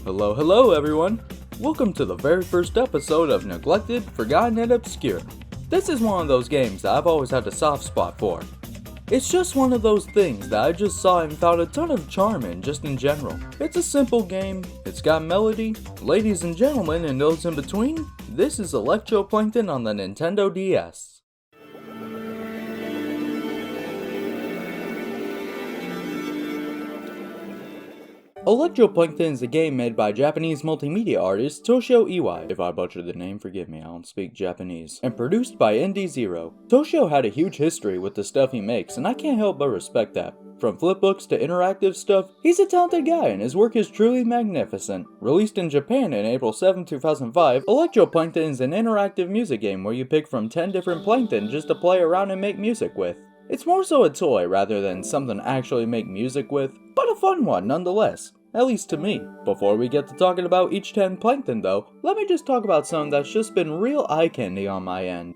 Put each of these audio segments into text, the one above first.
Hello everyone! Welcome to the very first episode of Neglected, Forgotten, and Obscure. This is one of those games that I've always had a soft spot for. It's just one of those things that I just saw and found a ton of charm in just in general. It's a simple game, it's got melody, ladies and gentlemen and those in between, this is Electroplankton on the Nintendo DS. Electroplankton is a game made by Japanese multimedia artist Toshio Iwai. If I butchered the name, forgive me, I don't speak Japanese. And produced by ND0. Toshio had a huge history with the stuff he makes, and I can't help but respect that. From flipbooks to interactive stuff, he's a talented guy and his work is truly magnificent. Released in Japan in April 7, 2005, Electroplankton is an interactive music game where you pick from 10 different plankton just to play around and make music with. It's more so a toy rather than something to actually make music with, but a fun one nonetheless. At least to me. Before we get to talking about each 10 plankton though, let me just talk about something that's just been real eye candy on my end.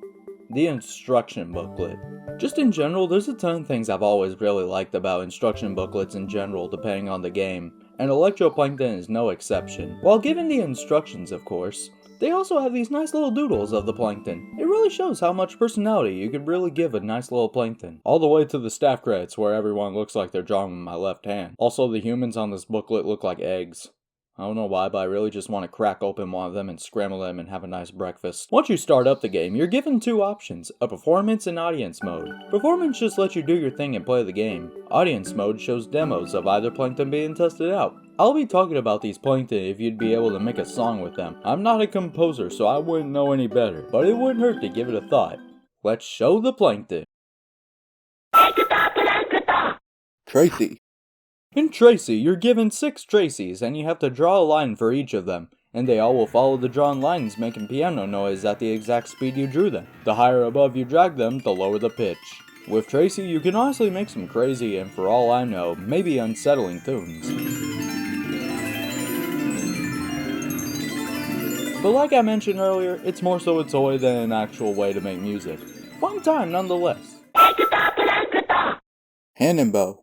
The instruction booklet. Just in general, there's a ton of things I've always really liked about instruction booklets in general depending on the game, and Electroplankton is no exception. While given the instructions of course, they also have these nice little doodles of the plankton. It really shows how much personality you could really give a nice little plankton. All the way to the staff credits where everyone looks like they're drawing with my left hand. Also, the humans on this booklet look like eggs. I don't know why, but I really just want to crack open one of them and scramble them and have a nice breakfast. Once you start up the game, you're given two options, a performance and audience mode. Performance just lets you do your thing and play the game. Audience mode shows demos of either plankton being tested out. I'll be talking about these plankton if you'd be able to make a song with them. I'm not a composer, so I wouldn't know any better, but it wouldn't hurt to give it a thought. Let's show the plankton. Tracy. In Tracy, you're given 6 Tracys, and you have to draw a line for each of them, and they all will follow the drawn lines making piano noise at the exact speed you drew them. The higher above you drag them, the lower the pitch. With Tracy, you can honestly make some crazy, and for all I know, maybe unsettling tunes. But like I mentioned earlier, it's more so a toy than an actual way to make music. Fun time nonetheless. Hanenbow.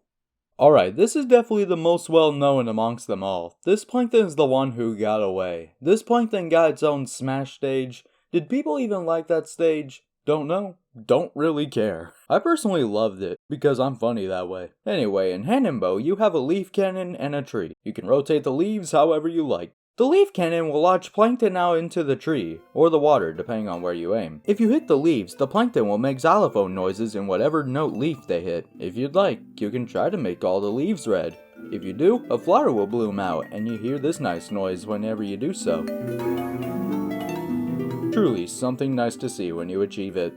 Alright, this is definitely the most well known amongst them all. This plankton is the one who got away. This plankton got its own Smash stage. Did people even like that stage? Don't know. Don't really care. I personally loved it, because I'm funny that way. Anyway, in Hanenbow, you have a leaf cannon and a tree. You can rotate the leaves however you like. The leaf cannon will launch plankton out into the tree, or the water depending on where you aim. If you hit the leaves, the plankton will make xylophone noises in whatever note leaf they hit. If you'd like, you can try to make all the leaves red. If you do, a flower will bloom out, and you hear this nice noise whenever you do so. Truly something nice to see when you achieve it.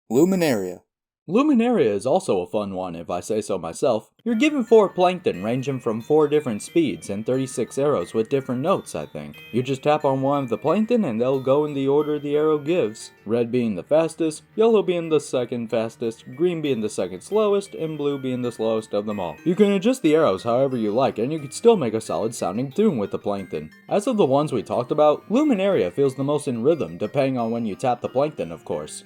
Luminaria. Luminaria is also a fun one if I say so myself. You're given 4 plankton ranging from 4 different speeds and 36 arrows with different notes I think. You just tap on one of the plankton and they'll go in the order the arrow gives. Red being the fastest, yellow being the second fastest, green being the second slowest, and blue being the slowest of them all. You can adjust the arrows however you like and you can still make a solid sounding tune with the plankton. As of the ones we talked about, Luminaria feels the most in rhythm depending on when you tap the plankton of course.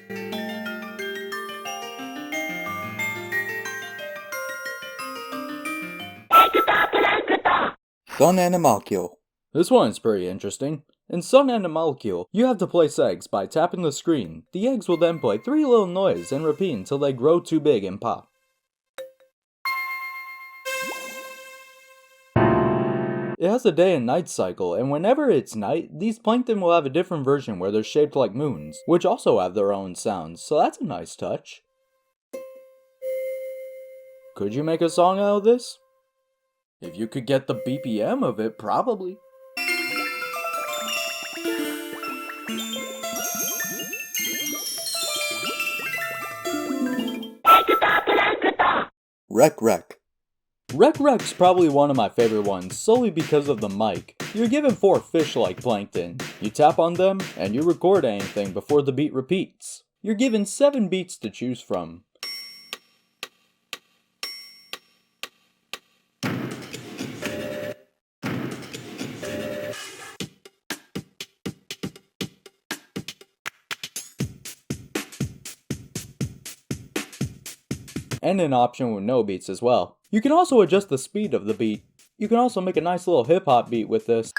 Sun-Animalcule. This one is pretty interesting. In Sun-Animalcule, you have to place eggs by tapping the screen. The eggs will then play 3 little noises and repeat until they grow too big and pop. It has a day and night cycle, and whenever it's night, these plankton will have a different version where they're shaped like moons, which also have their own sounds, so that's a nice touch. Could you make a song out of this? If you could get the BPM of it, probably. Wreck. Wreck's probably one of my favorite ones, solely because of the mic. You're given 4 fish-like plankton. You tap on them, and you record anything before the beat repeats. You're given 7 beats to choose from. And an option with no beats as well. You can also adjust the speed of the beat. You can also make a nice little hip-hop beat with this.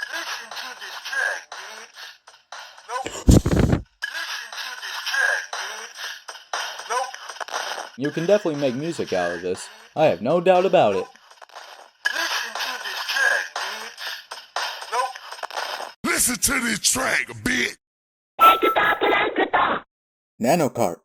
You can definitely make music out of this. I have no doubt about it. Listen to this track, bitch. Nanocarp.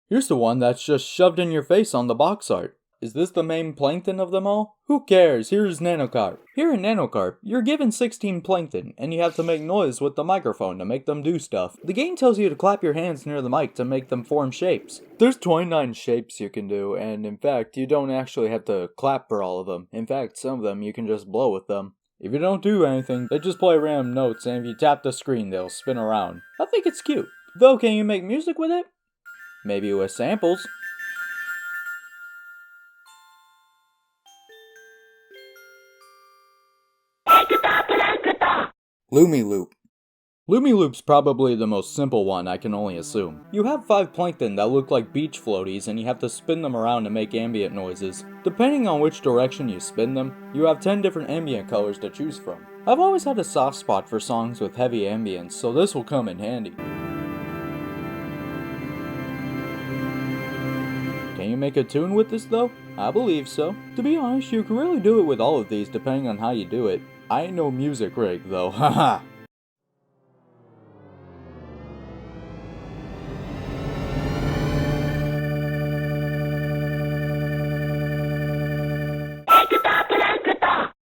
Here's the one that's just shoved in your face on the box art. Is this the main plankton of them all? Who cares? Here's Nanocarp. Here in Nanocarp, you're given 16 plankton, and you have to make noise with the microphone to make them do stuff. The game tells you to clap your hands near the mic to make them form shapes. There's 29 shapes you can do, and in fact, you don't actually have to clap for all of them. In fact, some of them you can just blow with them. If you don't do anything, they just play random notes, and if you tap the screen, they'll spin around. I think it's cute. Though, can you make music with it? Maybe with samples. Lumiloop. Lumiloop's probably the most simple one, I can only assume. You have 5 plankton that look like beach floaties and you have to spin them around to make ambient noises. Depending on which direction you spin them, you have 10 different ambient colors to choose from. I've always had a soft spot for songs with heavy ambience, so this will come in handy. Can you make a tune with this though? I believe so. To be honest, you can really do it with all of these depending on how you do it. I ain't no music rig though, haha.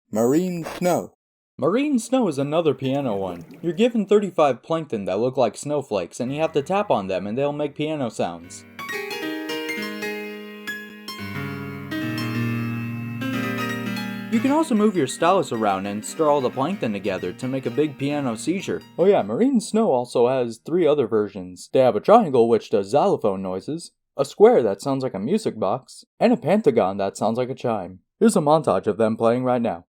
Marine snow. Marine snow is another piano one. You're given 35 plankton that look like snowflakes and you have to tap on them and they'll make piano sounds. You can also move your stylus around and stir all the plankton together to make a big piano seizure. Oh yeah, Marine Snow also has 3 other versions. They have a triangle which does xylophone noises, a square that sounds like a music box, and a pentagon that sounds like a chime. Here's a montage of them playing right now.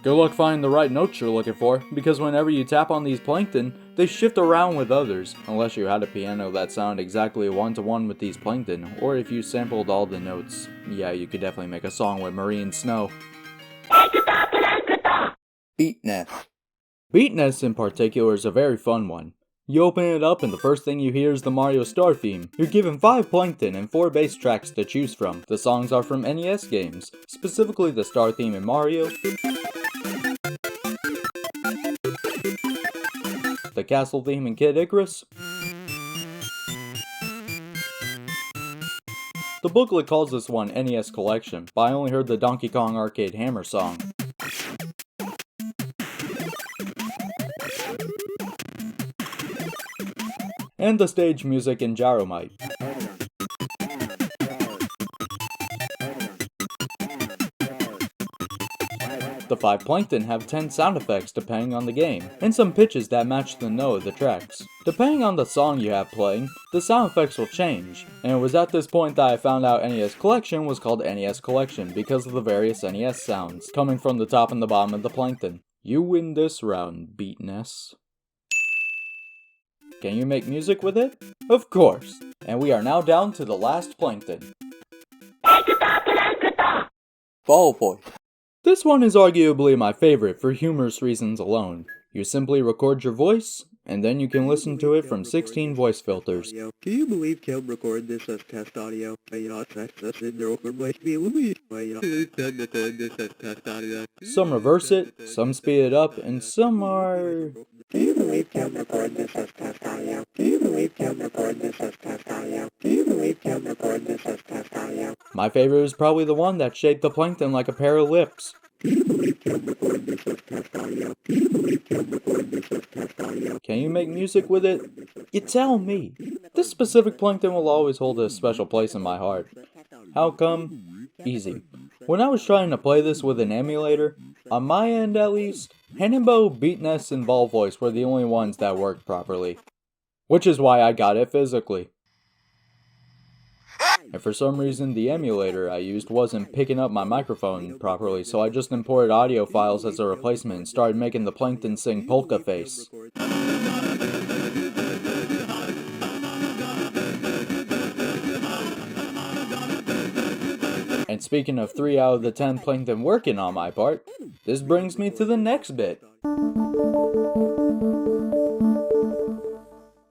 Good luck finding the right notes you're looking for, because whenever you tap on these plankton, they shift around with others, unless you had a piano that sounded exactly one-to-one with these plankton, or if you sampled all the notes. Yeah, you could definitely make a song with Marine Snow. Beatnes. Beatnes in particular is a very fun one. You open it up and the first thing you hear is the Mario Star theme. You're given 5 plankton and 4 bass tracks to choose from. The songs are from NES games, specifically the Star theme in Mario, the castle theme in Kid Icarus. The booklet calls this one NES Collection, but I only heard the Donkey Kong Arcade Hammer song. And the stage music in Gyromite. The 5 plankton have 10 sound effects depending on the game, and some pitches that match the note of the tracks. Depending on the song you have playing, the sound effects will change, and it was at this point that I found out NES Collection was called NES Collection because of the various NES sounds coming from the top and the bottom of the plankton. You win this round, Beatnes. Can you make music with it? Of course! And we are now down to the last plankton. Volvoice. This one is arguably my favorite for humorous reasons alone. You simply record your voice, and then you can listen to it from 16 voice filters. Can you believe Caleb recorded this as test audio? Some reverse it, some speed it up, and some are... Can you believe Caleb recorded this as test audio? Can you believe Caleb recorded this as test audio? Can you believe Caleb recorded this as test audio? My favorite is probably the one that shaped the plankton like a pair of lips. Can you believe Caleb recorded this as test audio? Can you believe Caleb recorded this as test audio? Can you make music with it? You tell me. This specific plankton will always hold a special place in my heart. How come? Easy. When I was trying to play this with an emulator, on my end at least, Hanenbow, Beatnes, and Volvoice were the only ones that worked properly. which is why I got it physically. And for some reason, the emulator I used wasn't picking up my microphone properly, so I just imported audio files as a replacement and started making the plankton sing Polka Face. And speaking of 3 out of the 10 plankton working on my part, this brings me to the next bit.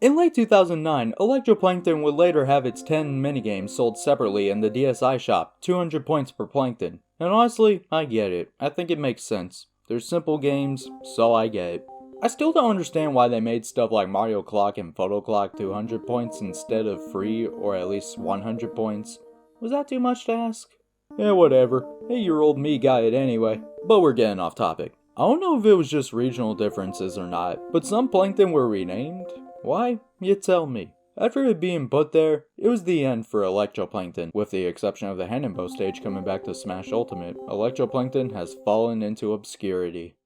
In late 2009, Electroplankton would later have its 10 minigames sold separately in the DSi shop, 200 points per plankton. And honestly, I get it. I think it makes sense. They're simple games, so I get it. I still don't understand why they made stuff like Mario Clock and Photo Clock 200 points instead of free or at least 100 points. Was that too much to ask? Eh, whatever. 8-year-old me got it anyway. But we're getting off topic. I don't know if it was just regional differences or not, but some plankton were renamed. Why? You tell me. After it being put there, it was the end for Electroplankton. With the exception of the Hanenbow stage coming back to Smash Ultimate, Electroplankton has fallen into obscurity.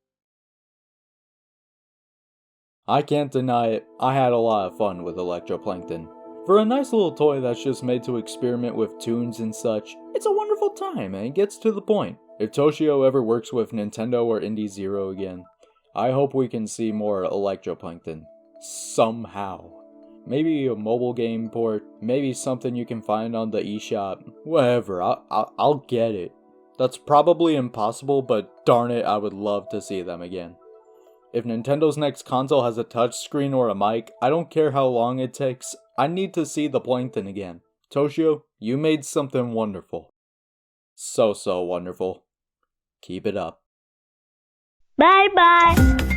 I can't deny it, I had a lot of fun with Electroplankton. For a nice little toy that's just made to experiment with tunes and such, it's a wonderful time and it gets to the point. If Toshio ever works with Nintendo or ND0 again, I hope we can see more Electroplankton. Somehow. Maybe a mobile game port, maybe something you can find on the eShop, whatever, I'll get it. That's probably impossible, but darn it, I would love to see them again. If Nintendo's next console has a touchscreen or a mic, I don't care how long it takes, I need to see the plankton again. Toshio, you made something wonderful. So wonderful. Keep it up. Bye bye.